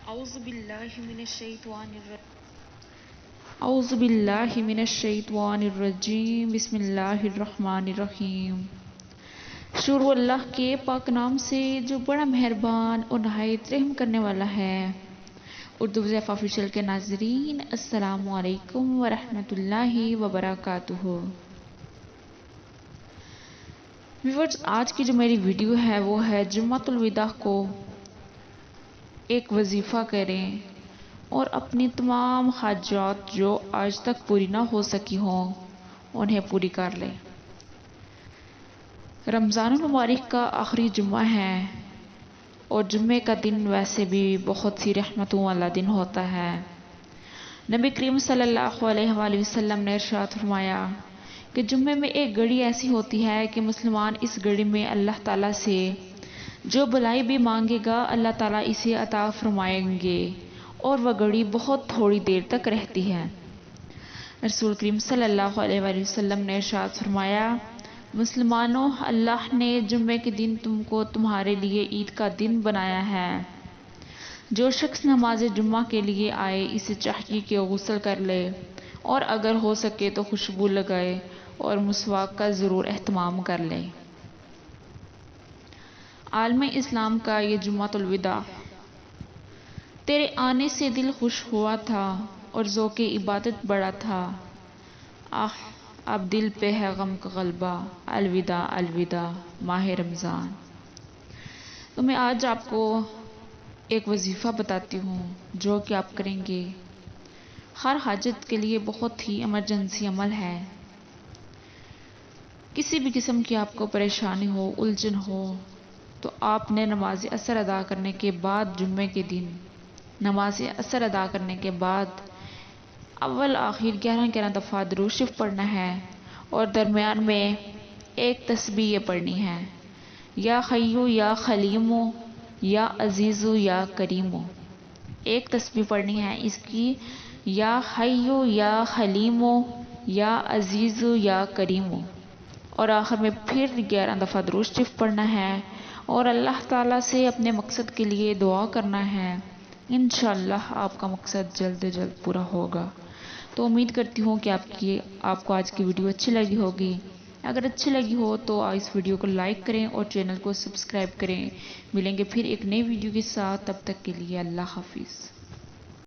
اعوذ باللہ من الشیطان الرجیم بسم اللہ الرحمن الرحیم۔ شروع اللہ کے پاک نام سے جو بڑا مہربان اور نہایت رحم کرنے والا ہے۔ اردو وظیفہ آفیشیل کے ناظرین، السلام علیکم ورحمۃ اللہ وبرکاتہ۔ ویورز، آج کی جو میری ویڈیو ہے وہ ہے جمعۃ الوداع کو ایک وظیفہ کریں اور اپنی تمام حاجات جو آج تک پوری نہ ہو سکی ہوں انہیں پوری کر لیں۔ رمضان المبارک کا آخری جمعہ ہے اور جمعے کا دن ویسے بھی بہت سی رحمتوں والا دن ہوتا ہے۔ نبی کریم صلی اللہ علیہ وآلہ وسلم نے ارشاد فرمایا کہ جمعے میں ایک گھڑی ایسی ہوتی ہے کہ مسلمان اس گھڑی میں اللہ تعالیٰ سے جو بلائی بھی مانگے گا اللہ تعالیٰ اسے عطا فرمائیں گے، اور وہ گھڑی بہت تھوڑی دیر تک رہتی ہے۔ رسول کریم صلی اللہ علیہ وآلہ وسلم نے ارشاد فرمایا، مسلمانوں، اللہ نے جمعے کے دن تم کو تمہارے لیے عید کا دن بنایا ہے۔ جو شخص نماز جمعہ کے لیے آئے اسے چاہیے کہ غسل کر لے اور اگر ہو سکے تو خوشبو لگائے اور مسواک کا ضرور اہتمام کر لے۔ عالم اسلام کا یہ جمعۃ الوداع، تیرے آنے سے دل خوش ہوا تھا اور ذوق عبادت بڑا تھا، اب دل پہ ہے غم کا غلبہ، الوداع الوداع ماہ رمضان۔ تو میں آج آپ کو ایک وظیفہ بتاتی ہوں جو کہ آپ کریں گے۔ ہر حاجت کے لیے بہت ہی ایمرجنسی عمل ہے۔ کسی بھی قسم کی آپ کو پریشانی ہو، الجھن ہو، تو آپ نے نماز عصر ادا کرنے کے بعد جمعے کے دن نماز عصر ادا کرنے کے بعد اول آخر 11 دفعہ درود شریف پڑھنا ہے اور درمیان میں ایک تسبیح پڑھنی ہے، یا حیو یا خلیمو یا عزیزو یا کریمو۔ ایک تسبیح پڑھنی ہے اس کی، یا حیو یا خلیمو یا عزیزو یا کریمو، اور آخر میں پھر 11 دفعہ درود شریف پڑھنا ہے اور اللہ تعالیٰ سے اپنے مقصد کے لیے دعا کرنا ہے۔ انشاءاللہ آپ کا مقصد جلد از جلد پورا ہوگا۔ تو امید کرتی ہوں کہ آپ کو آج کی ویڈیو اچھی لگی ہوگی۔ اگر اچھی لگی ہو تو اس ویڈیو کو لائک کریں اور چینل کو سبسکرائب کریں۔ ملیں گے پھر ایک نئی ویڈیو کے ساتھ، تب تک کے لیے اللہ حافظ۔